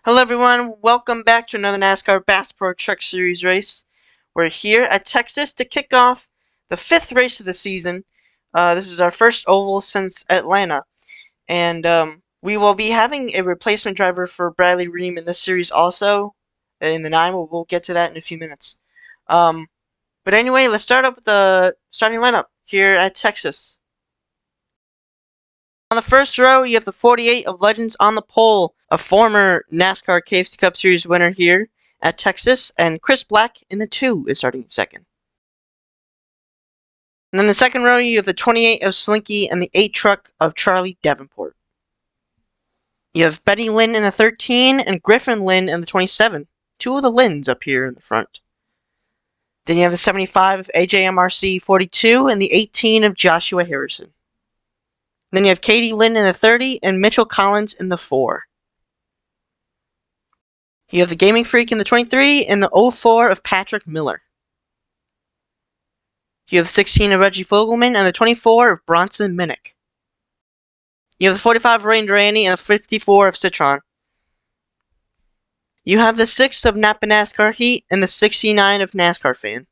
Hello everyone, welcome back to another NASCAR Bass Pro Truck Series race. We're here at Texas to kick off the 5th race of the season. This is our first oval since Atlanta. And we will be having a replacement driver for Bradley Ream in this series also. In the 9, we'll get to that in a few minutes. But anyway, let's start up with the starting lineup here at Texas. On the first row, you have the 48 of Legends on the pole, a former NASCAR KFC Cup Series winner here at Texas, and Chris Black in the 2 is starting in second. And then the second row, you have the 28 of Slinky and the 8 truck of Charlie Davenport. You have Betty Lynn in the 13 and Griffin Lynn in the 27. Two of the Lynns up here in the front. Then you have the 75 of AJMRC 42 and the 18 of Joshua Harrison. Then you have Katie Lynn in the 30 and Mitchell Collins in the 4. You have the Gaming Freak in the 23 and the 04 of Patrick Miller. You have the 16 of Reggie Fogelman and the 24 of Bronson Minnick. You have the 45 of Rain Durante and the 54 of Citron. You have the 6 of Napa NASCAR Heat and the 69 of NASCAR Fan.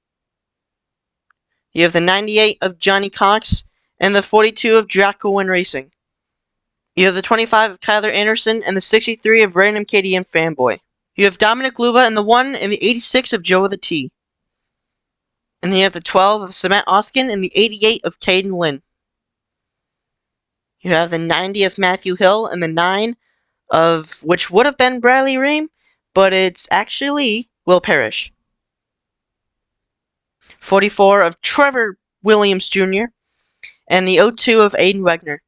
You have the 98 of Johnny Cox and the 42 of Jacqueline Racing. You have the 25 of Kyler Anderson and the 63 of Random KDM Fanboy. You have Dominic Luba in the 1 and the 86 of Joe the T. And then you have the 12 of Cement Oskin and the 88 of Caden Lynn. You have the 90 of Matthew Hill and the 9 of, which would have been Bradley Ream, but it's actually Will Parrish. 44 of Trevor Williams Jr. and the 02 of Aiden Wegner.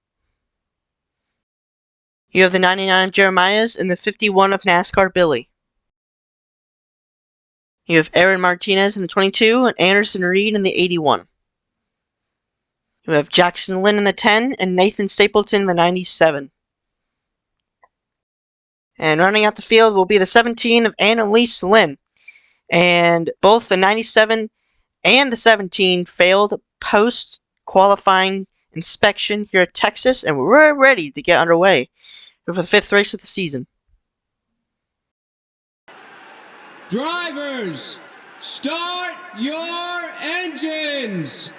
You have the 99 of Jeremiah's and the 51 of NASCAR Billy. You have Aaron Martinez in the 22 and Anderson Reed in the 81. You have Jackson Lynn in the 10 and Nathan Stapleton in the 97. And rounding out the field will be the 17 of Annalise Lynn. And both the 97 and the 17 failed post-qualifying inspection here at Texas, and we're ready to get underway for the 5th race of the season. Drivers, start your engines!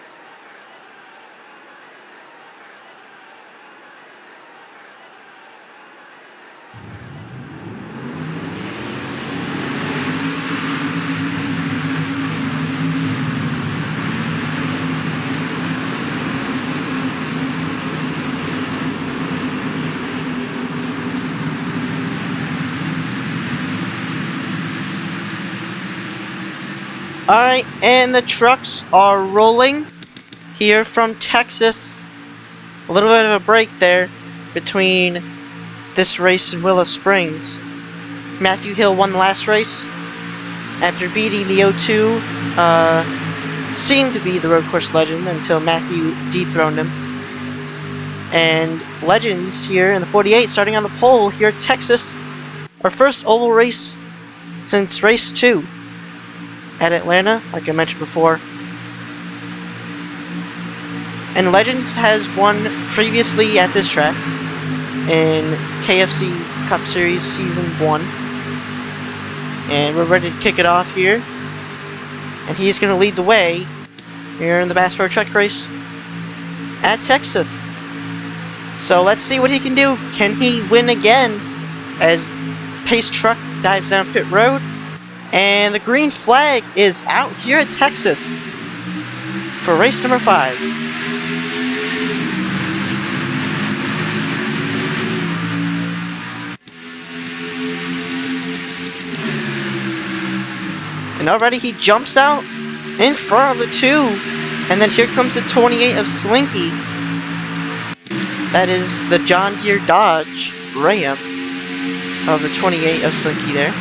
Alright, and the trucks are rolling here from Texas. A little bit of a break there between this race and Willow Springs. Matthew Hill won the last race after beating the 02. Seemed to be the road course legend until Matthew dethroned him. And Legends here in the 48 starting on the pole here at Texas. Our first oval race since race 2. At Atlanta, like I mentioned before. And Legends has won previously at this track in KFC Cup Series Season 1. And we're ready to kick it off here. And he's going to lead the way here in the Bass Pro Truck Race at Texas. So let's see what he can do. Can he win again as Pace Truck dives down pit road? And the green flag is out here at Texas for race number 5. And already he jumps out in front of the 2. And then here comes the 28 of Slinky. That is the John Deere Dodge Ram of the 28 of Slinky there.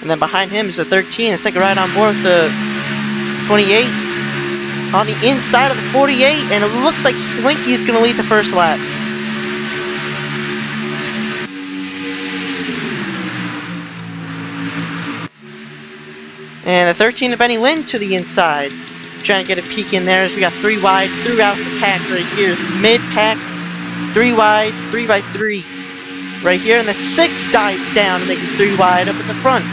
And then behind him is the 13, the second ride on board with the 28. On the inside of the 48, and it looks like Slinky is going to lead the first lap. And the 13 of Benny Lynn to the inside. Trying to get a peek in there as we got 3 wide throughout the pack right here. Mid-pack, 3 wide, 3 by 3. right here, and the 6 dives down to make it 3 wide up at the front.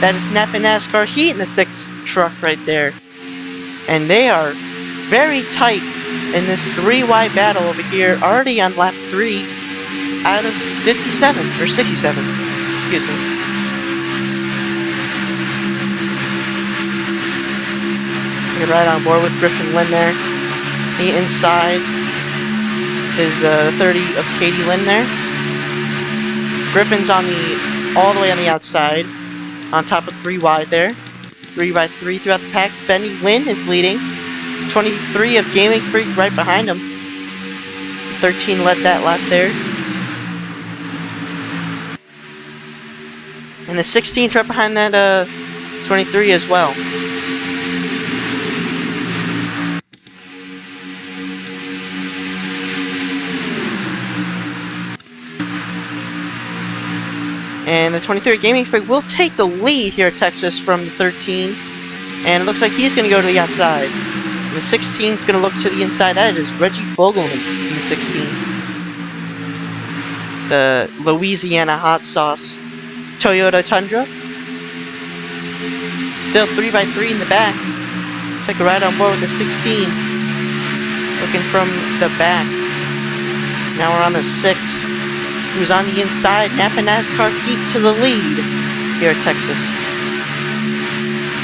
That is NASCAR Heat in the 6 truck right there. And they are very tight in this 3 wide battle over here, already on lap 3 out of 57, or 67, excuse me. Get right on board with Griffin Lynn there. The inside is 30 of Katie Lynn there. Griffin's on all the way on the outside, on top of 3 wide there. 3 by 3 throughout the pack. Benny Lynn is leading. 23 of Gaming Freak right behind him. 13 led that lap there. And the 16th right behind that 23 as well. And the 23 Gaming Freak will take the lead here at Texas from the 13. And it looks like he's going to go to the outside. And the 16 is going to look to the inside. That is Reggie Fogelman in the 16. The Louisiana Hot Sauce Toyota Tundra. Still 3 by 3 in the back. Looks like a ride on board with the 16. Looking from the back. Now we're on the 6. Who's on the inside. NASCAR Heat to the lead here at Texas.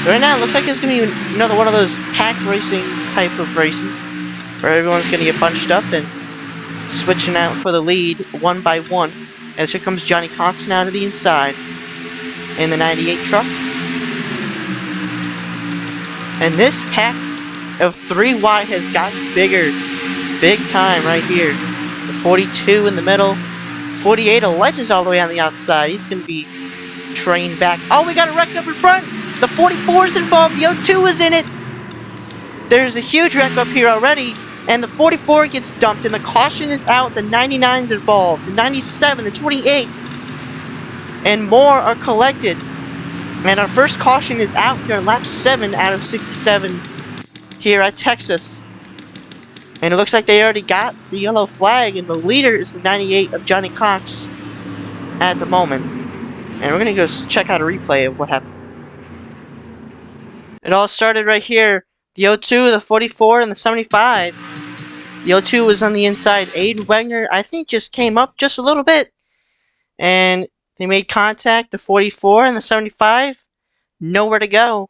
Right now, it looks like it's going to be another one of those pack racing type of races where everyone's going to get bunched up and switching out for the lead one by one. As here comes Johnny Cox now to the inside in the 98 truck. And this pack of 3 wide has gotten bigger. Big time right here. The 42 in the middle. 48 of Legends all the way on the outside. He's going to be trained back. Oh, we got a wreck up in front. The 44 is involved. The 02 is in it. There's a huge wreck up here already. And the 44 gets dumped. And the caution is out. The 99 is involved. The 97, the 28. And more are collected. And our first caution is out here on lap 7 out of 67 here at Texas. And it looks like they already got the yellow flag, and the leader is the 98 of Johnny Cox at the moment. And we're going to go check out a replay of what happened. It all started right here. The 02, the 44, and the 75. The 02 was on the inside. Aiden Wegner, I think, just came up just a little bit. And they made contact. The 44 and the 75, nowhere to go.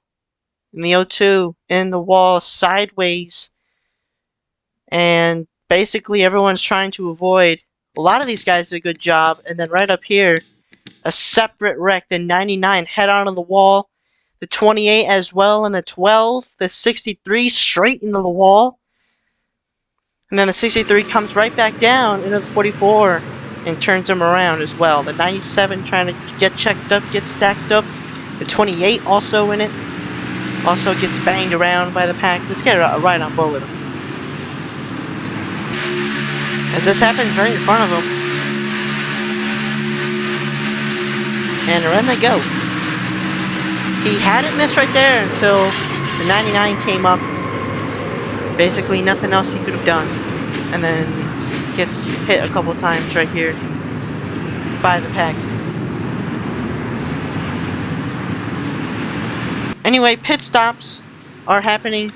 And the 02 in the wall sideways. And basically everyone's trying to avoid. A lot of these guys did a good job. And then right up here, a separate wreck. The 99 head on to the wall. The 28 as well. And the 12. The 63 straight into the wall. And then the 63 comes right back down into the 44. And turns him around as well. The 97 trying to get checked up. Get stacked up. The 28 also in it. Also gets banged around by the pack. Let's get a ride on board with him. As this happens right in front of them. And around they go. He hadn't missed right there until the 99 came up. Basically nothing else he could have done. And then gets hit a couple times right here by the pack. Anyway, pit stops are happening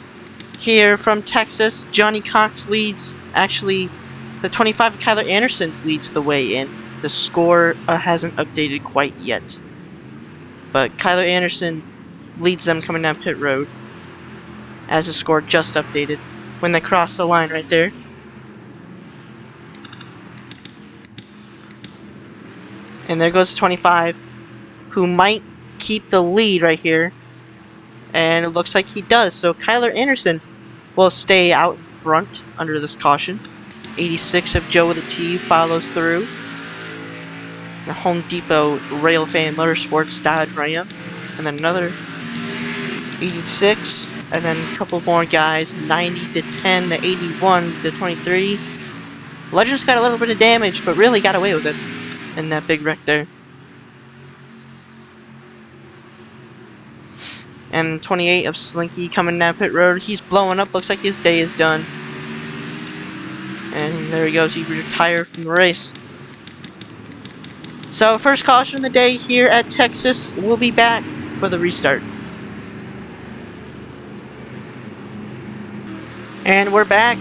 here from Texas. Johnny Cox leads. Actually, the 25 Kyler Anderson leads the way in. The score hasn't updated quite yet. But Kyler Anderson leads them coming down pit road. As the score just updated. When they cross the line right there. And there goes the 25. Who might keep the lead right here. And it looks like he does. So Kyler Anderson will stay out in front under this caution. 86 of Joe with a T follows through. The Home Depot Railfan Motorsports Dodge Ram. And then another 86. And then a couple more guys. 90 to 10, the 81, the 23. Legends got a little bit of damage, but really got away with it in that big wreck there. And 28 of Slinky coming down pit road. He's blowing up. Looks like his day is done. And there he goes. He retired from the race. So first caution of the day here at Texas. We'll be back for the restart. And we're back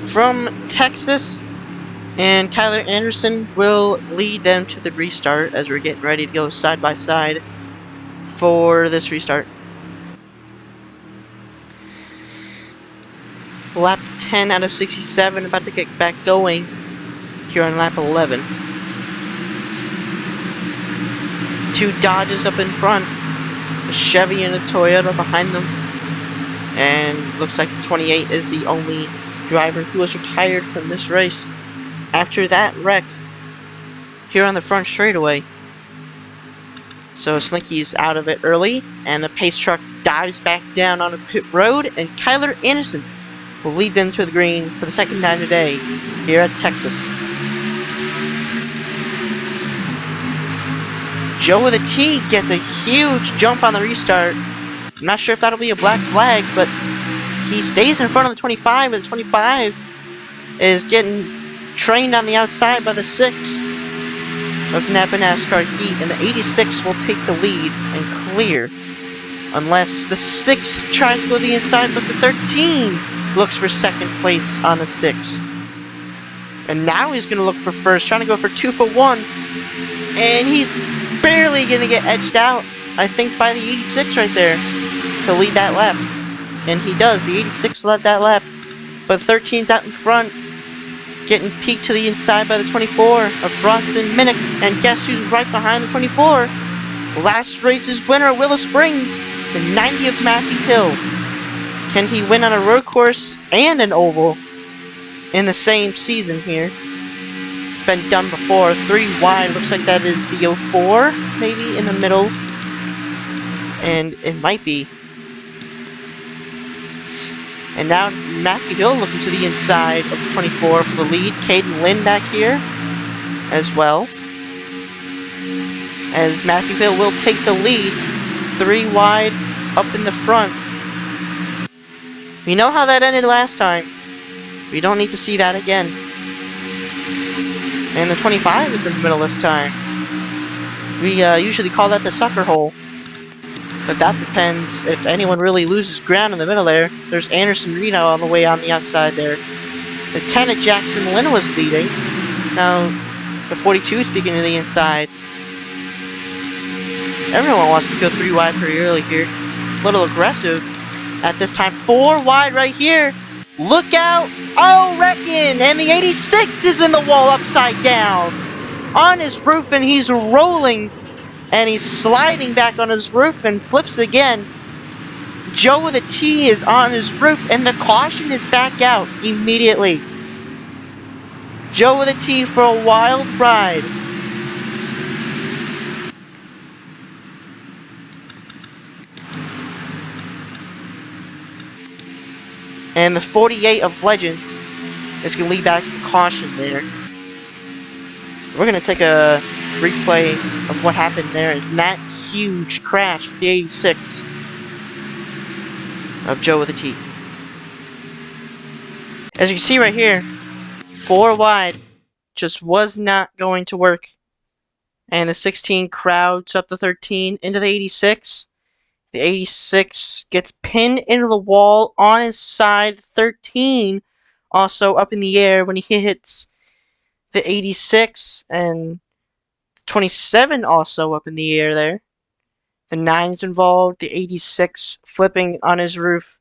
from Texas, and Kyler Anderson will lead them to the restart as we're getting ready to go side by side for this restart. Lap 10 out of 67, about to get back going here on lap 11. Two Dodges up in front, a Chevy and a Toyota behind them, and looks like the 28 is the only driver who was retired from this race after that wreck here on the front straightaway. So Slinky's out of it early, and the pace truck dives back down on a pit road, and Kyler Anderson will lead them to the green for the second time today here at Texas. Joe with a T gets a huge jump on the restart. I'm not sure if that'll be a black flag, but he stays in front of the 25, and the 25 is getting trained on the outside by the 6 of Napa NASCAR Heat, and the 86 will take the lead and clear. Unless the 6 tries to go to the inside, but the 13 looks for second place on the 6. And now he's going to look for first, trying to go for 2 for 1. And he's barely going to get edged out, I think, by the 86 right there to lead that lap. And he does. The 86 led that lap. But 13's out in front, getting peeked to the inside by the 24 of Bronson Minnick. And guess who's right behind the 24? Last race's winner, Willow Springs, the 90 of Matthew Hill. Can he win on a road course and an oval in the same season here? It's been done before. 3 wide, looks like that is the 04, maybe in the middle. And it might be. And now Matthew Hill looking to the inside of the 24 for the lead. Caden Lynn back here as well. As Matthew Hill will take the lead. 3 wide up in the front. We know how that ended last time. We don't need to see that again. And the 25 is in the middle this time. We usually call that the sucker hole. But that depends if anyone really loses ground in the middle there. There's Anderson Reno all the way on the outside there. The 10 of Jackson Lynn was leading. Now the 42 speaking to the inside. Everyone wants to go 3 wide pretty early here. A little aggressive at this time. 4 wide right here. Look out! Oh, wrecking! And the 86 is in the wall upside down on his roof, and he's rolling. And he's sliding back on his roof and flips again. Joe with a T is on his roof, and the caution is back out immediately. Joe with a T for a wild ride. And the 48 of Legends is going to lead back to the caution there. We're going to take a replay of what happened there. And that huge crash with the 86 of Joe with a T. As you can see right here, 4 wide just was not going to work. And the 16 crowds up the 13 into the 86. The 86 gets pinned into the wall on his side. 13 also up in the air when he hits the 86, and 27 also up in the air there. The 9's involved. The 86 flipping on his roof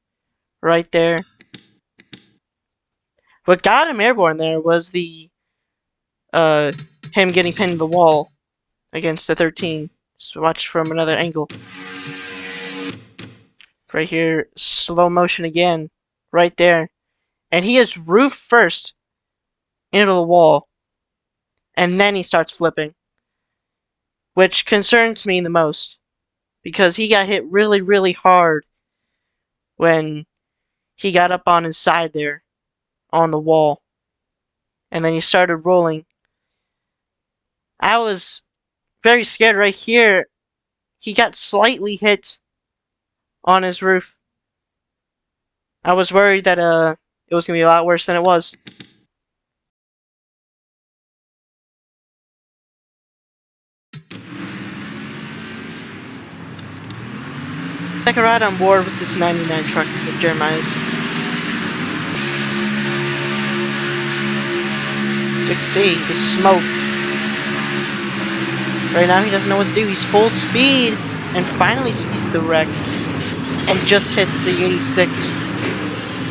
right there. What got him airborne there was the him getting pinned to the wall against the 13. So watch from another angle. Right here, slow motion again, right there. And he is roof first into the wall. And then he starts flipping. Which concerns me the most. Because he got hit really, really hard when he got up on his side there on the wall. And then he started rolling. I was very scared right here. He got slightly hit on his roof. I was worried that it was going to be a lot worse than it was. ride on board with this 99 truck of Jeremiah's. As you can see, the smoke. Right now he doesn't know what to do. He's full speed and finally sees the wreck and just hits the 86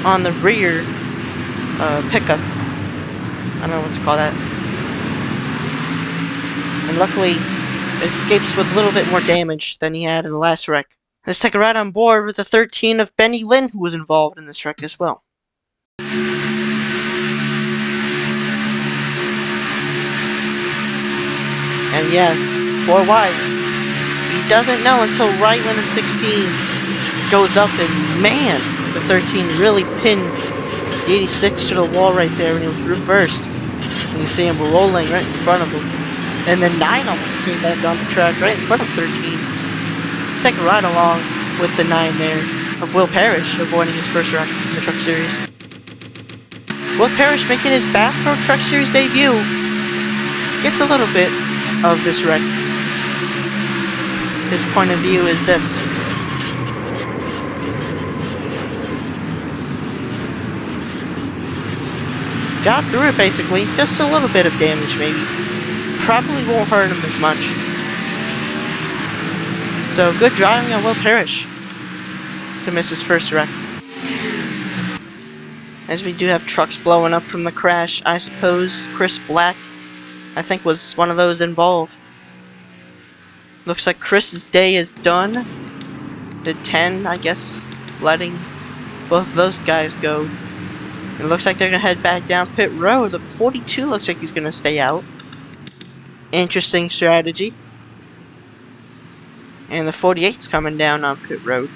on the rear pickup. I don't know what to call that. And luckily, it escapes with a little bit more damage than he had in the last wreck. Let's take a ride on board with the 13 of Benny Lynn, who was involved in this wreck as well. And yeah, 4 wide. He doesn't know until right when the 16 goes up, and man, the 13 really pinned the 86 to the wall right there, and it was reversed. And you see him rolling right in front of him. And then 9 almost came back on the track right in front of 13. Take a ride along with the 9 there of Will Parrish, avoiding his first wreck in the Truck Series. Will Parrish making his Bass Pro Truck Series debut gets a little bit of this wreck. His point of view is this. Got through it basically, just a little bit of damage maybe. Probably won't hurt him as much. So good driving on Will Parrish to miss his first wreck. As we do have trucks blowing up from the crash, I suppose Chris Black, I think, was one of those involved. Looks like Chris's day is done. The 10, I guess, letting both of those guys go. It looks like they're going to head back down pit road. The 42 looks like he's going to stay out. Interesting strategy. And the 48's coming down on pit road.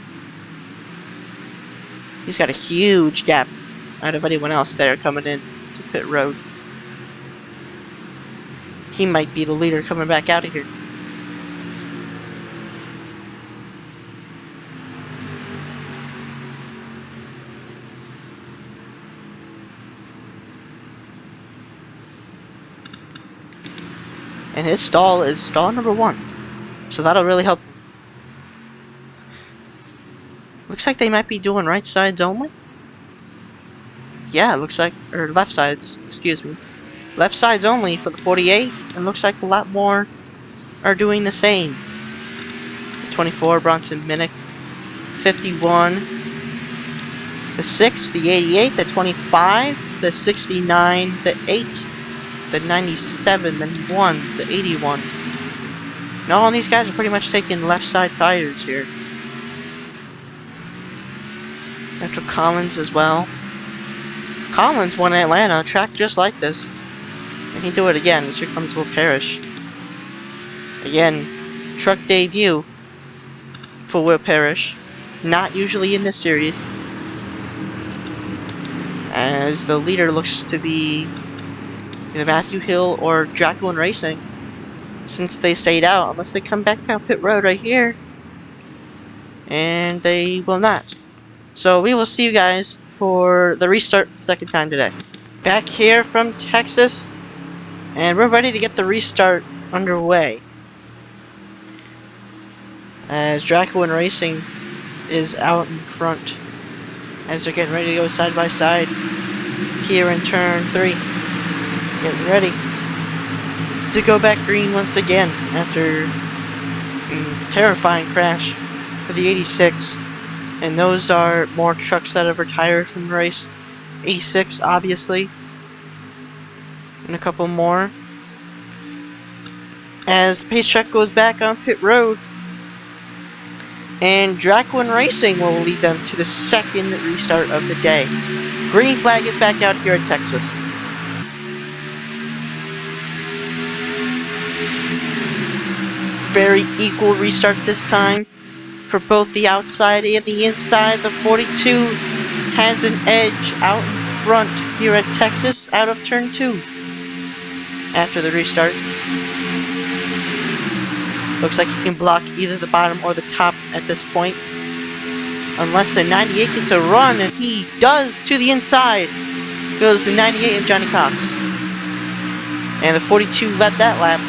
He's got a huge gap out of anyone else there coming in to pit road. He might be the leader coming back out of here. And his stall is stall number 1. So that'll really help. Looks like they might be doing right sides only. Yeah, it looks like, or left sides, excuse me. Left sides only for the 48, and looks like a lot more are doing the same. The 24, Bronson Minnick. 51, the 6, the 88, the 25, the 69, the 8, the 97, the 1, the 81. And all these guys are pretty much taking left side tires here. Metro Collins as well. Collins won Atlanta, a track just like this. And he do it again, as here comes Will Parrish. Again, truck debut for Will Parrish. Not usually in this series. As the leader looks to be either Matthew Hill or Jacqueline Racing. Since they stayed out, unless they come back down pit road right here. And they will not. So we will see you guys for the restart for the second time today. Back here from Texas, and we're ready to get the restart underway. As Jacqueline Racing is out in front, as they're getting ready to go side by side here in turn 3. Getting ready to go back green once again after a terrifying crash for the 86. And those are more trucks that have retired from the race. 86, obviously. And a couple more. As the pace truck goes back on pit road. And Jacqueline Racing will lead them to the second restart of the day. Green flag is back out here in Texas. Very equal restart this time. For both the outside and the inside, the 42 has an edge out in front here at Texas, out of turn 2. After the restart. Looks like he can block either the bottom or the top at this point. Unless the 98 gets a run, and he does to the inside. Goes the 98 of Johnny Cox. And the 42 led that lap.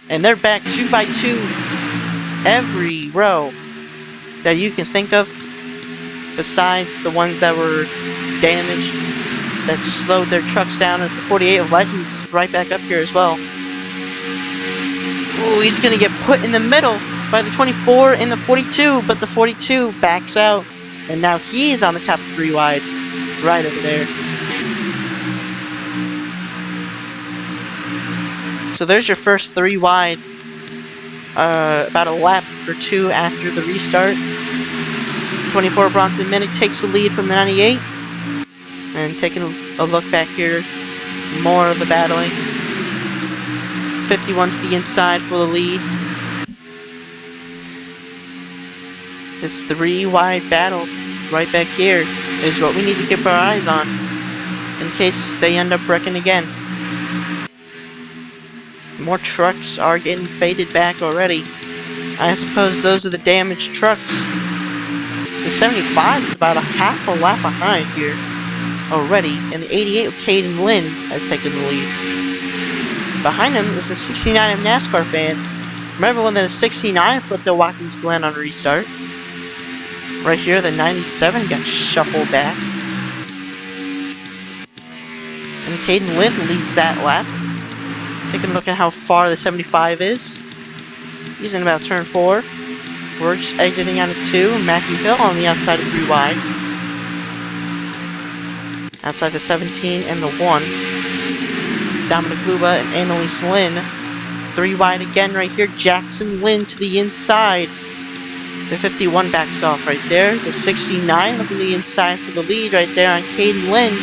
And they're back 2 by 2 every row. that you can think of, besides the ones that were damaged, that slowed their trucks down, as the 48 of Legends is right back up here as well. Ooh, he's gonna get put in the middle by the 24 and the 42, but the 42 backs out, and now he's on the top 3 wide, right over there. So there's your first 3 wide, about a lap or 2 after the restart. 24 Bronson Minnick takes the lead from the 98. And taking a look back here, more of the battling. 51 to the inside for the lead. This 3 wide battle right back here is what we need to keep our eyes on in case they end up wrecking again. More trucks are getting faded back already. I suppose those are the damaged trucks. The 75 is about a half a lap behind here already, and the 88 of Caden Lynn has taken the lead. Behind him is the 69 of NASCAR fan. Remember when the 69 flipped a Watkins Glen on a restart? Right here, the 97 got shuffled back. And Caden Lynn leads that lap. Taking a look at how far the 75 is. He's in about turn 4. We're just exiting out of 2. Matthew Hill on the outside of 3 wide. Outside the 17 and the 1. Dominic Luba and Annalise Lynn. 3 wide again right here. Jackson Lynn to the inside. The 51 backs off right there. The 69 looking to the inside for the lead right there on Caden Lynn.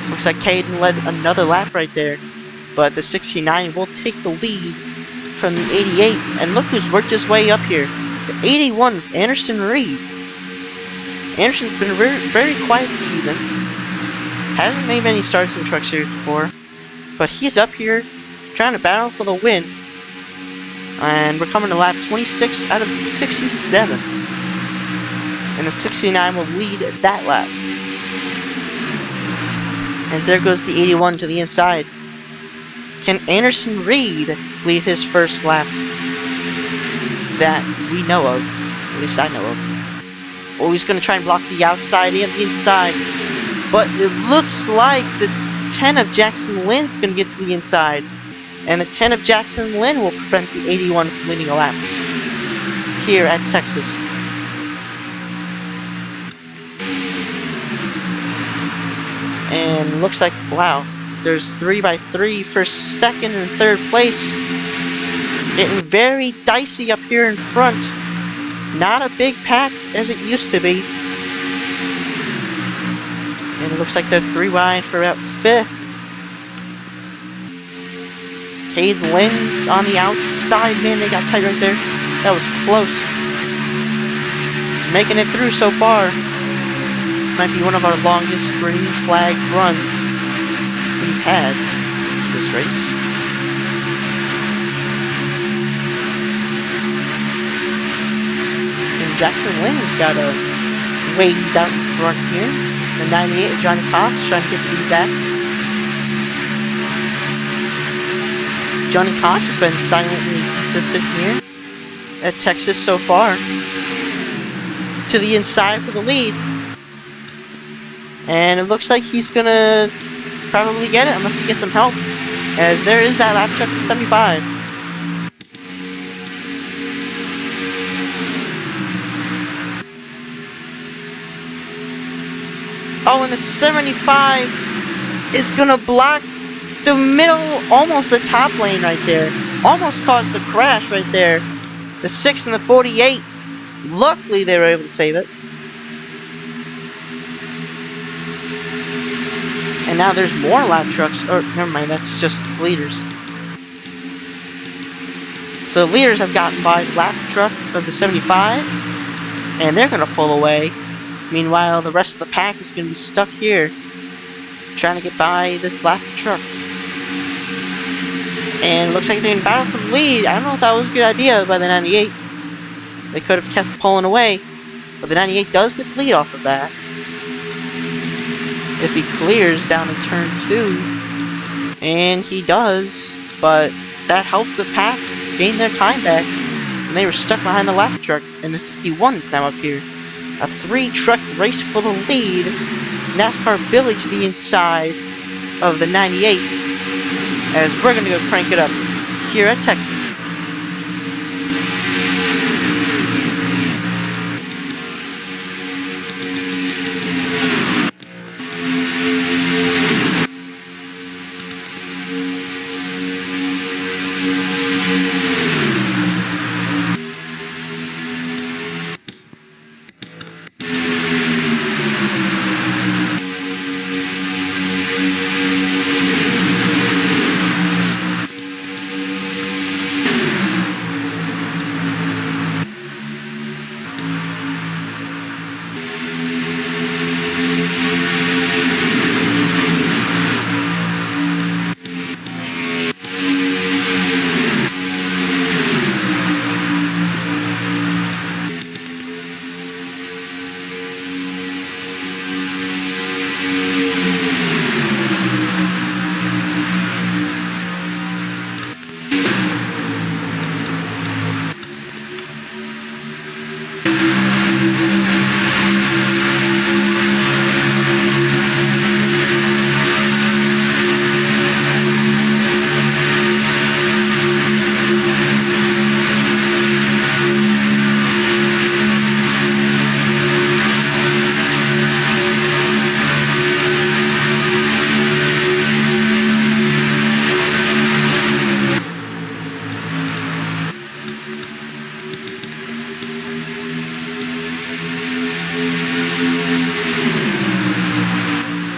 Looks like Caden led another lap right there. But the 69 will take the lead from the 88. And look who's worked his way up here. The 81 of Anderson Reed. Anderson's been very quiet this season. Hasn't made many starts in Truck Series before. But he's up here trying to battle for the win. And we're coming to lap 26 out of 67. And the 69 will lead that lap. As there goes the 81 to the inside. Can Anderson Reed lead his first lap that we know of? At least I know of. Oh, he's going to try and block the outside and the inside. But it looks like the 10 of Jackson Lynn's going to get to the inside. And the 10 of Jackson Lynn will prevent the 81 from leading a lap here at Texas. And looks like, wow, there's 3x3 for second and third place. Getting very dicey up here in front. Not a big pack as it used to be. And it looks like they're 3 wide for about 5th. Cade Lynn's on the outside. Man, they got tight right there. That was close. Making it through so far. This might be one of our longest green flag runs we've had this race. And Jackson Lynn's got a ways out in front here. The 98 of Johnny Cox trying to get the lead back. Johnny Cox has been silently consistent here at Texas so far. To the inside for the lead. And it looks like he's gonna probably get it unless he gets some help. As there is that lap check at 75. Oh, and the 75 is gonna block the middle, almost the top lane right there. Almost caused a crash right there. The 6 and the 48. Luckily, they were able to save it. And now there's more lap trucks. Or, never mind, that's just leaders. So, leaders have gotten by the lap truck of the 75. And they're going to pull away. Meanwhile, the rest of the pack is going to be stuck here. Trying to get by this lap truck. And it looks like they're in battle for the lead. I don't know if that was a good idea by the 98. They could have kept pulling away. But the 98 does get the lead off of that. If he clears down in turn 2. And he does. But that helped the pack gain their time back. and they were stuck behind the lap truck, and the 51 is now up here. A 3-truck race for the lead. NASCAR Billy to the inside of the 98, as we're gonna go crank it up here at Texas.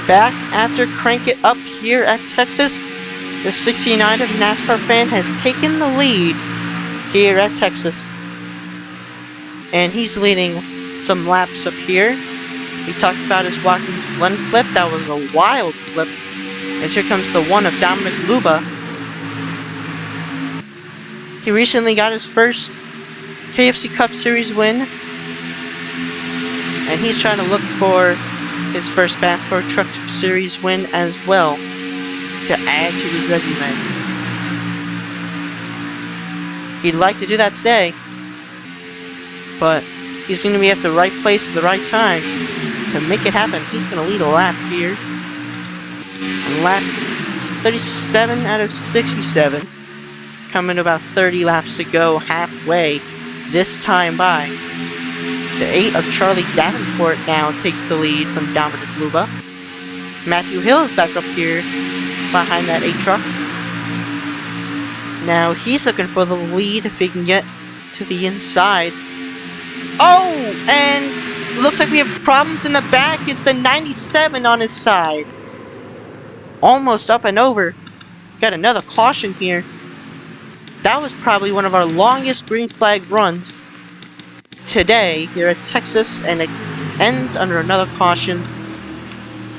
Back after crank it up here at Texas, the 69 of NASCAR fan has taken the lead here at Texas. And he's leading some laps up here. We talked about his Watkins Glen flip. That was a wild flip. And here comes the one of Dominic Luba. He recently got his first KFC Cup Series win. And he's trying to look for his first NASCAR Truck Series win as well to add to his resume. He'd like to do that today, but he's going to be at the right place at the right time to make it happen. He's going to lead a lap here. On lap 37 out of 67. Coming to about 30 laps to go, halfway this time by. The 8 of Charlie Davenport now takes the lead from Dominic Luba. Matthew Hill is back up here behind that 8 truck. Now he's looking for the lead if he can get to the inside. Oh! And looks like we have problems in the back. It's the 97 on his side. Almost up and over. Got another caution here. That was probably one of our longest green flag runs today here at Texas, and it ends under another caution.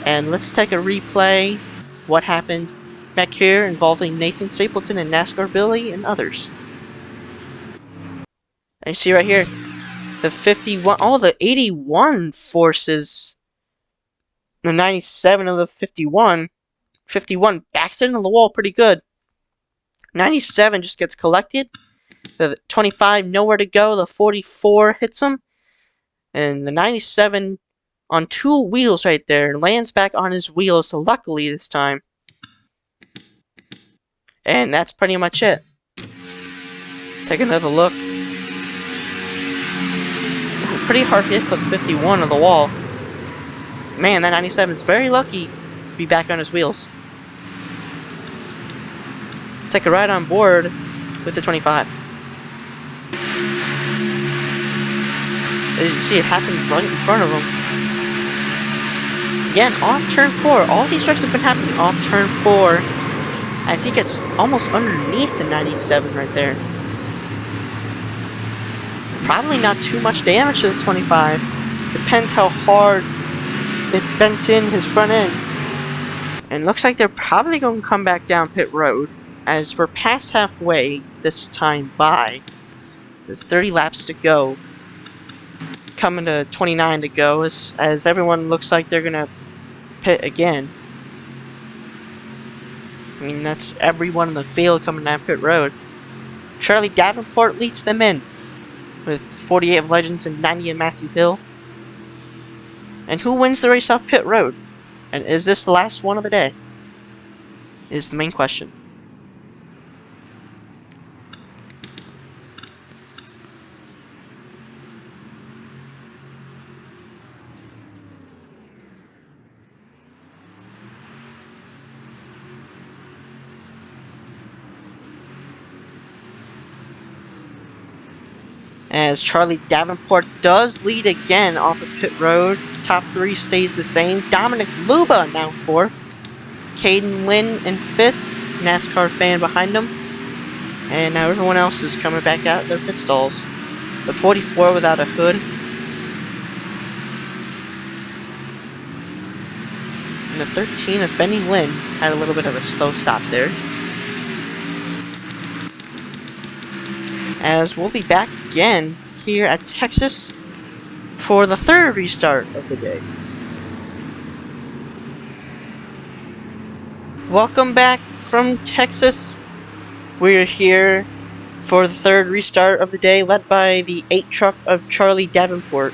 And let's take a replay of what happened back here involving Nathan Stapleton and NASCAR Billy and others. And you see right here, the 51, oh, the 81 forces the 97 of the 51. 51 backs it into the wall pretty good. 97 just gets collected. The 25 nowhere to go. The 44 hits him. And the 97 on 2 wheels right there lands back on his wheels, so luckily this time. And that's pretty much it. Take another look. Pretty hard hit for the 51 on the wall. Man, that 97 is very lucky to be back on his wheels. Let's take a ride on board with the 25. As you see, it happens right in front of him. Again, off turn 4. All these wrecks have been happening off turn 4. As he gets almost underneath the 97 right there. Probably not too much damage to this 25. Depends how hard it bent in his front end. And looks like they're probably going to come back down pit road, as we're past halfway this time by. There's 30 laps to go. Coming to 29 to go, as everyone looks like they're going to pit again. I mean, that's everyone in the field coming down pit road. Charlie Davenport leads them in. with 48 of Legends and 90 of Matthew Hill. And who wins the race off pit road? And is this the last one of the day? Is the main question. As Charlie Davenport does lead again off of pit road. Top 3 stays the same. Dominic Luba now 4th. Caden Lynn in 5th. NASCAR fan behind him. And now everyone else is coming back out of their pit stalls. The 44 without a hood. And the 13 of Benny Lynn had a little bit of a slow stop there. As we'll be back again here at Texas for the 3rd restart of the day. Welcome back from Texas. We're here for the 3rd restart of the day, led by the 8 truck of Charlie Davenport.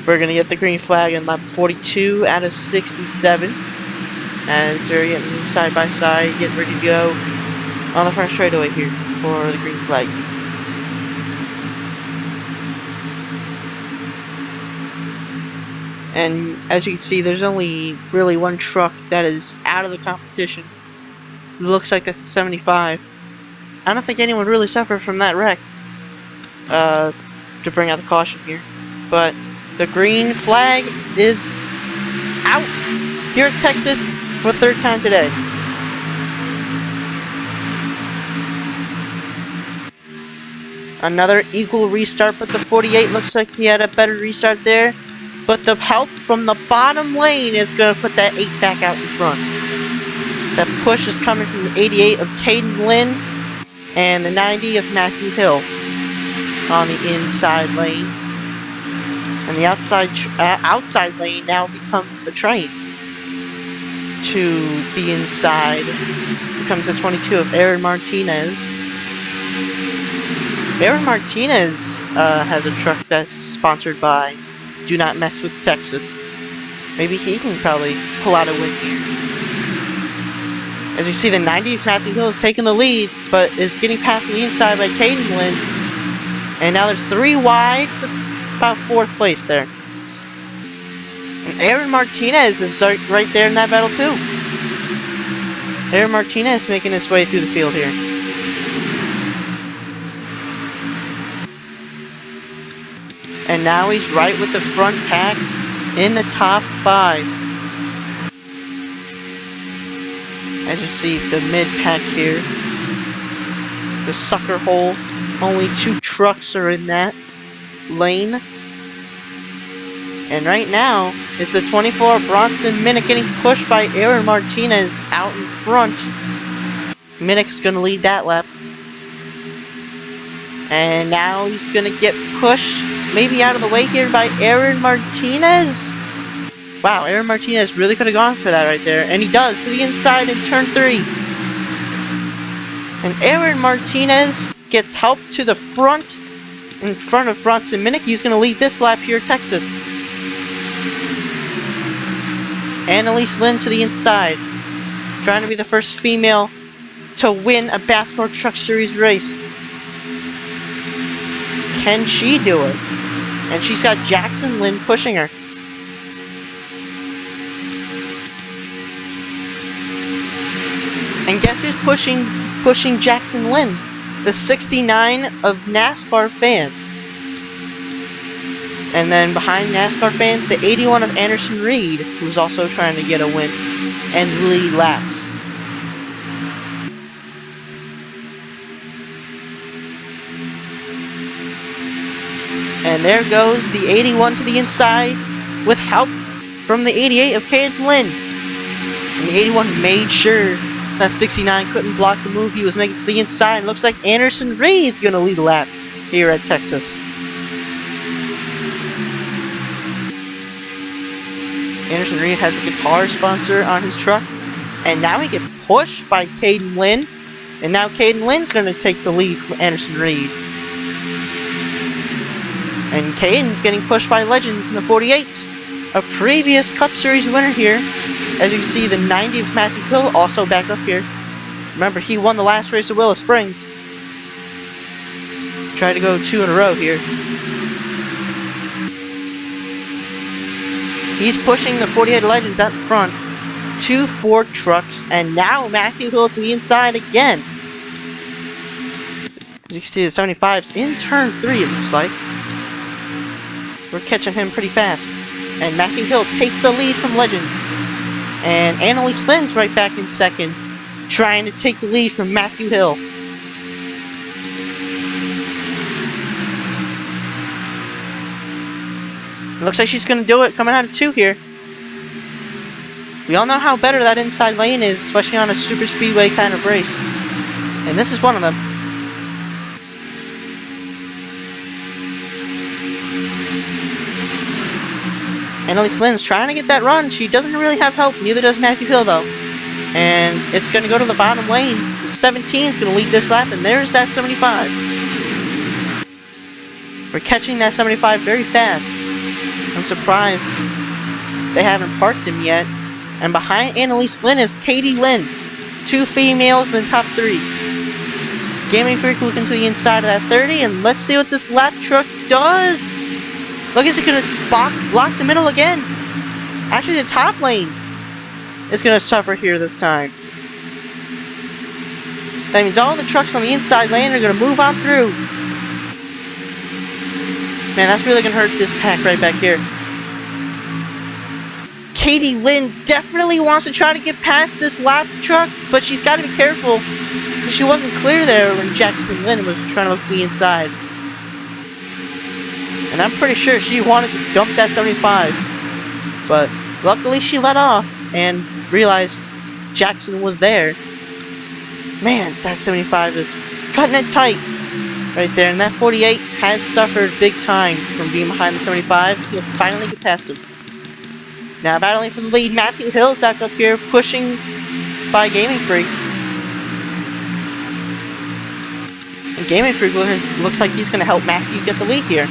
We're going to get the green flag in lap 42 out of 67. As they're getting side by side, getting ready to go on the front straightaway here for the green flag. And as you can see, there's only really one truck that is out of the competition. It looks like that's the 75. I don't think anyone really suffered from that wreck. To bring out the caution here. But the green flag is out here at Texas for the 3rd time today. Another equal restart, but the 48 looks like he had a better restart there. But the help from the bottom lane is going to put that 8 back out in front. That push is coming from the 88 of Caden Lynn and the 90 of Matthew Hill on the inside lane. And the outside lane now becomes a train to the inside. Becomes a 22 of Aaron Martinez. Aaron Martinez has a truck that's sponsored by Do Not Mess with Texas. Maybe he can probably pull out a win here. As you see, the 90 of Matthew Hill is taking the lead, but is getting past the inside by Caden Lynn. And now there's 3 wide for about 4th place there. And Aaron Martinez is right there in that battle too. Aaron Martinez making his way through the field here. And now he's right with the front pack in the top 5. As you see, the mid-pack here. The sucker hole. Only 2 trucks are in that lane. And right now, it's a 24 Bronson Minnick getting pushed by Aaron Martinez out in front. Minnick's going to lead that lap. And now he's going to get pushed maybe out of the way here by Aaron Martinez. Wow, Aaron Martinez really could have gone for that right there. And he does to the inside in turn 3. And Aaron Martinez gets help to the front in front of Bronson Minnick. He's going to lead this lap here at Texas. Annalise Lynn to the inside. Trying to be the first female to win a Basketball Truck Series race. Can she do it? And she's got Jackson Lynn pushing her. And guess who's pushing Jackson Lynn? The 69 of NASCAR fan. And then behind NASCAR fans, the 81 of Anderson Reed, who's also trying to get a win and lead laps. And there goes the 81 to the inside with help from the 88 of Caden Lynn. And the 81 made sure that 69 couldn't block the move he was making to the inside. Looks like Anderson Reed's going to lead the lap here at Texas. Anderson Reed has a guitar sponsor on his truck. And now he gets pushed by Caden Lynn. And now Caden Lynn's going to take the lead from Anderson Reed. And Caden's getting pushed by Legends in the 48. A previous Cup Series winner here. As you can see, the 90 of Matthew Hill also back up here. Remember, he won the last race at Willow Springs. Try to go 2 in a row here. He's pushing the 48 Legends out in front. 2 Ford trucks, and now Matthew Hill to the inside again. As you can see, the 75's in turn 3, it looks like. We're catching him pretty fast. And Matthew Hill takes the lead from Legends. And Annalise Lynn's right back in second, trying to take the lead from Matthew Hill. Looks like she's going to do it coming out of 2 here. We all know how better that inside lane is, especially on a super speedway kind of race. And this is one of them. Annalise Lynn's trying to get that run. She doesn't really have help. Neither does Matthew Hill, though. And it's going to go to the bottom lane. The 17 is going to lead this lap, and there's that 75. We're catching that 75 very fast. I'm surprised they haven't parked him yet. And behind Annalise Lynn is Katie Lynn. 2 females in the top 3. Gaming Freak looking to the inside of that 30, and let's see what this lap truck does. Look, is it going to block the middle again? Actually, the top lane is going to suffer here this time. That means all the trucks on the inside lane are going to move on through. Man, that's really going to hurt this pack right back here. Katie Lynn definitely wants to try to get past this lap truck, but she's got to be careful because she wasn't clear there when Jackson Lynn was trying to look to the inside. And I'm pretty sure she wanted to dump that 75. But luckily she let off and realized Jackson was there. Man, that 75 is cutting it tight right there. And that 48 has suffered big time from being behind the 75. He'll finally get past him. Now battling for the lead, Matthew Hill's back up here, pushing by Gaming Freak. And Gaming Freak looks like he's going to help Matthew get the lead here,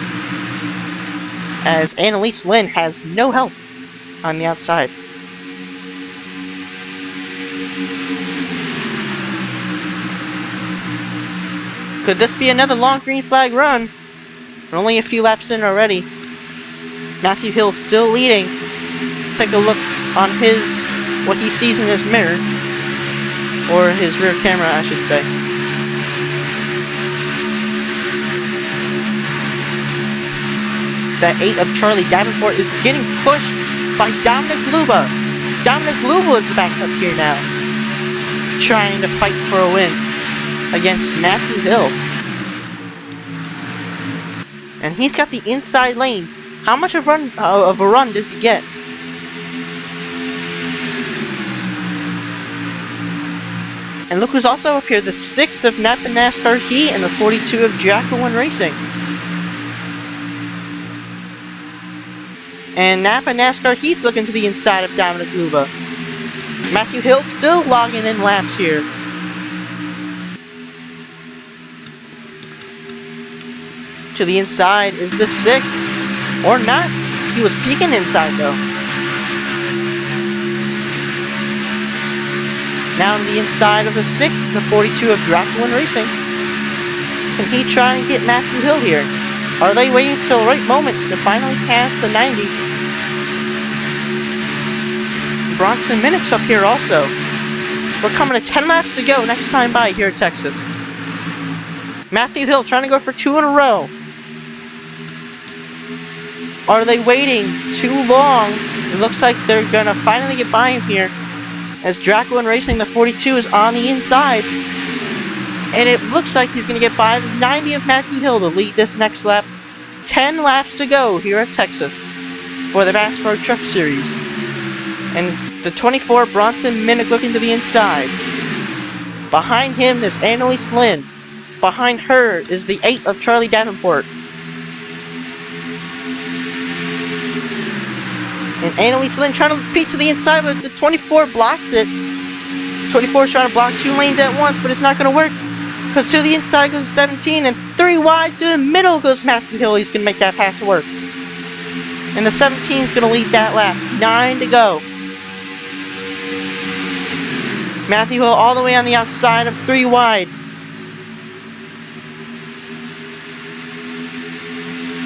as Annalise Lynn has no help on the outside. Could this be another long green flag run? We're only a few laps in already. Matthew Hill still leading. Take a look on what he sees in his mirror, or his rear camera, I should say. That 8 of Charlie Davenport is getting pushed by Dominic Luba. Dominic Luba is back up here now, trying to fight for a win against Matthew Hill. And he's got the inside lane. How much of a run does he get? And look who's also up here, the 6 of Napa NASCAR Heat and the 42 of Jacqueline Racing. And Napa NASCAR Heat's looking to the inside of Dominic Luba. Matthew Hill still logging in laps here. To the inside is the 6. Or not. He was peeking inside though. Now on the inside of the 6, the 42 of Jacqueline Racing. Can he try and get Matthew Hill here? Are they waiting until the right moment to finally pass the 90? Bronson Minnick's up here also. We're coming to 10 laps to go next time by here at Texas. Matthew Hill trying to go for 2 in a row. Are they waiting too long? It looks like they're gonna finally get by him here, as Jacqueline Racing, the 42, is on the inside. And it looks like he's going to get by the 90 of Matthew Hill to lead this next lap. 10 laps to go here at Texas for the NASCAR Truck Series. And the 24, Bronson Minnick, looking to the inside. Behind him is Annalise Lynn. Behind her is the 8 of Charlie Davenport. And Annalise Lynn trying to peek to the inside, but the 24 blocks it. 24 is trying to block 2 lanes at once, but it's not going to work. Because to the inside goes 17, and 3 wide through the middle goes Matthew Hill. He's going to make that pass work. And the 17 is going to lead that lap. 9 to go. Matthew Hill all the way on the outside of 3 wide.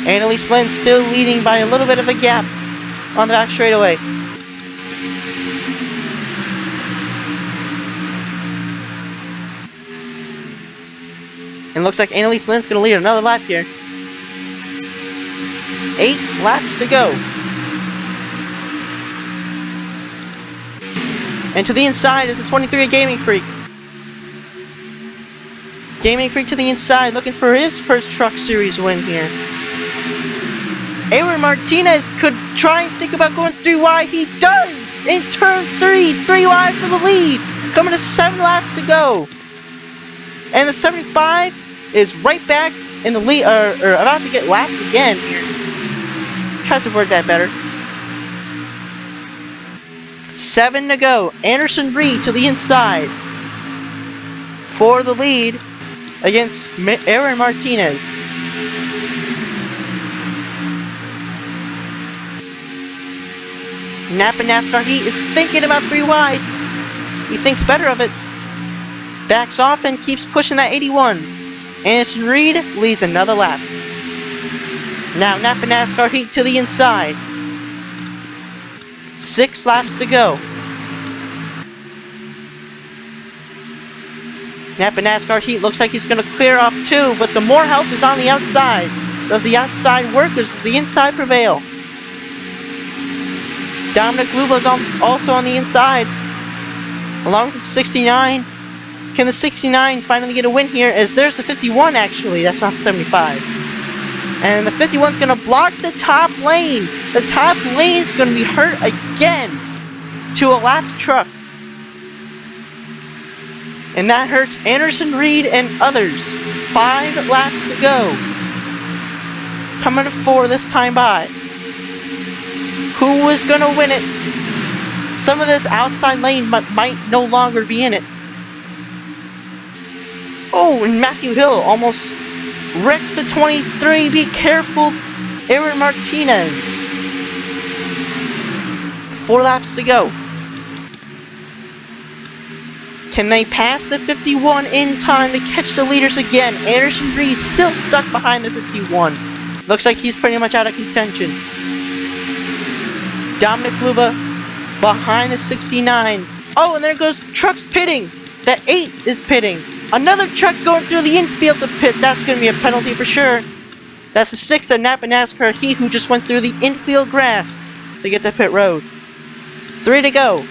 Annalise Lynn still leading by a little bit of a gap on the back straightaway. And looks like Annalise Lynn's going to lead another lap here. 8 laps to go. And to the inside is a 23 Gaming Freak. Gaming Freak to the inside looking for his first Truck Series win here. Aaron Martinez could try and think about going 3 wide. He does! In turn 3, 3 wide for the lead. Coming to 7 laps to go. And the 75 is right back in the lead, or about to get lapped again here. Try to word that better. 7 to go. Anderson Reed to the inside for the lead against Aaron Martinez. Napa NASCAR Heat is thinking about 3 wide. He thinks better of it. Backs off and keeps pushing that 81. Anderson Reed leads another lap. Now Napa NASCAR Heat to the inside. 6 laps to go. Napa NASCAR Heat looks like he's going to clear off 2, but the more help is on the outside. Does the outside work, or does the inside prevail? Dominic Luba's also on the inside, along with the 69. Can the 69 finally get a win here? As there's the 51, actually. That's not the 75. And the 51's going to block the top lane. The top lane is going to be hurt again to a lapped truck. And that hurts Anderson Reed and others. 5 laps to go. Coming to 4 this time by. Who is going to win it? Some of this outside lane might no longer be in it. Oh, and Matthew Hill almost wrecks the 23. Be careful, Aaron Martinez. 4 laps to go. Can they pass the 51 in time to catch the leaders again? Anderson Reed still stuck behind the 51. Looks like he's pretty much out of contention. Dominic Luba behind the 69. Oh, and there goes trucks pitting. That 8 is pitting. Another truck going through the infield to pit. That's going to be a penalty for sure. That's the 6 of Napa NASCAR Heat, who just went through the infield grass to get to pit road. 3 to go.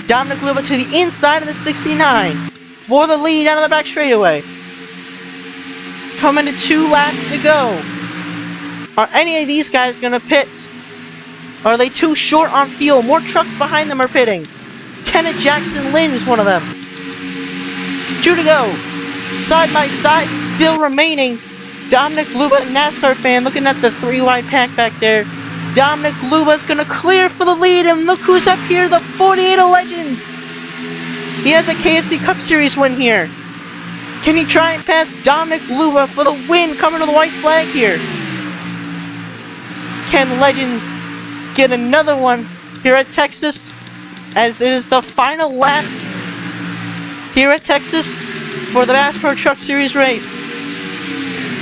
Dominic Luba to the inside of the 69 for the lead out of the back straightaway. Coming to 2 laps to go. Are any of these guys going to pit? Are they too short on fuel? More trucks behind them are pitting. Lieutenant Jackson Lynn is one of them. 2 to go. Side by side still remaining. Dominic Luba, NASCAR fan, looking at the 3 wide pack back there. Dominic Luba's going to clear for the lead, and look who's up here, the 48 of Legends. He has a KFC Cup Series win here. Can he try and pass Dominic Luba for the win coming to the white flag here? Can Legends get another one here at Texas, as it is the final lap here at Texas for the Bass Pro Truck Series race?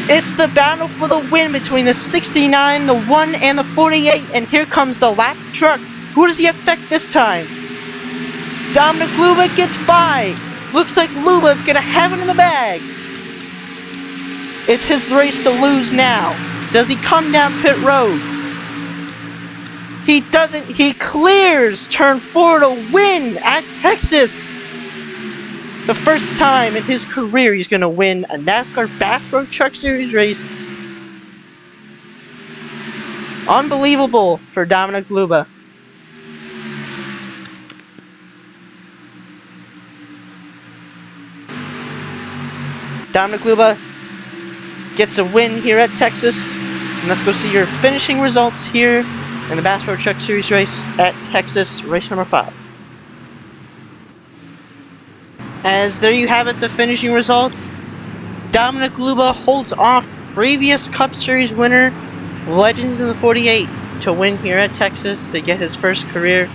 It's the battle for the win between the 69, the 1, and the 48, and here comes the lapped truck. Who does he affect this time? Dominic Luba gets by. Looks like Luba's gonna have it in the bag. It's his race to lose now. Does he come down pit road? He doesn't. He clears turn 4 to win at Texas. The first time in his career he's going to win a NASCAR Bass Pro Truck Series race. Unbelievable for Dominic Luba. Dominic Luba gets a win here at Texas. And let's go see your finishing results here in the Bass Pro Truck Series race at Texas, race number 5. As there you have it, the finishing results. Dominic Luba holds off previous Cup Series winner, Legends in the 48, to win here at Texas to get his first career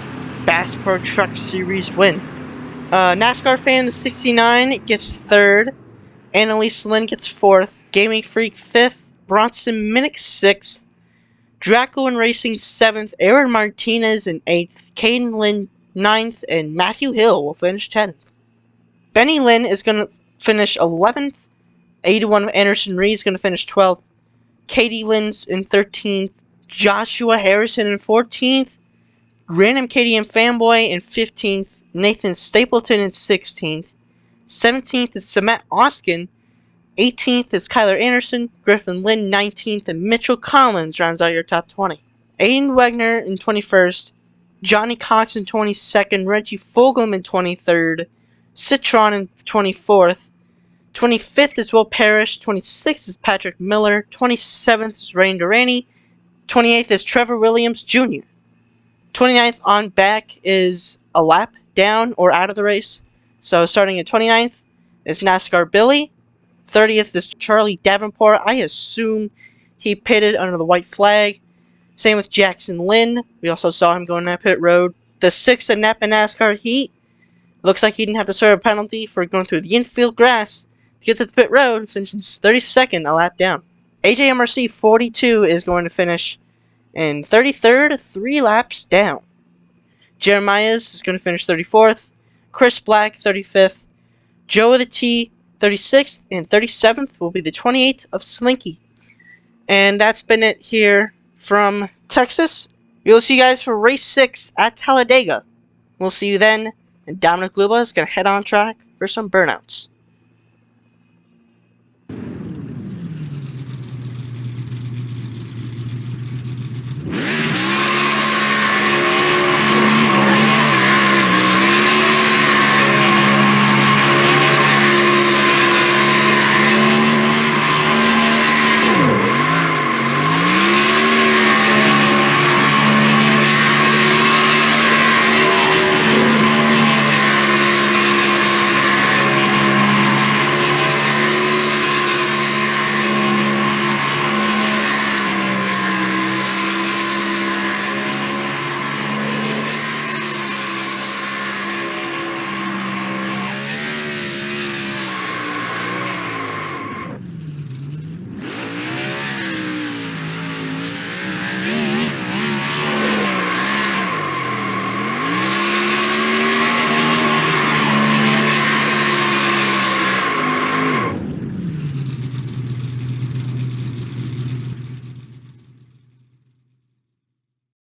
Bass Pro Truck Series win. NASCAR fan the 69 gets third. Annalise Lynn gets fourth. Gaming Freak fifth. Bronson Minnick sixth. Draco and Racing seventh. Aaron Martinez in eighth. Caden Lynn ninth. And Matthew Hill will finish 10th. Benny Lynn is going to finish 11th. 81 Anderson Reed is going to finish 12th. Katie Lynn's in 13th. Joshua Harrison in 14th. Random KDM Fanboy in 15th. Nathan Stapleton in 16th. 17th is Samet Oskin. 18th is Kyler Anderson. Griffin Lynn 19th. And Mitchell Collins rounds out your top 20. Aiden Wegner in 21st. Johnny Cox in 22nd. Reggie Fulgham in 23rd. Citron in 24th. 25th is Will Parrish. 26th is Patrick Miller. 27th is Rain Durrani. 28th is Trevor Williams Jr. 29th on back is a lap down or out of the race. So starting at 29th is NASCAR Billy. 30th is Charlie Davenport. I assume he pitted under the white flag. Same with Jackson Lynn. We also saw him going that pit road. The 6th at Napa NASCAR Heat. Looks like he didn't have to serve a penalty for going through the infield grass to get to the pit road, finishing 32nd a lap down. AJMRC 42 is going to finish in 33rd, 3 laps down. Jeremiah's is going to finish 34th. Chris Black, 35th. Joe of the T, 36th. And 37th will be the 28th of Slinky. And that's been it here from Texas. We'll see you guys for race 6 at Talladega. We'll see you then. And Dominic Luba is going to head on track for some burnouts.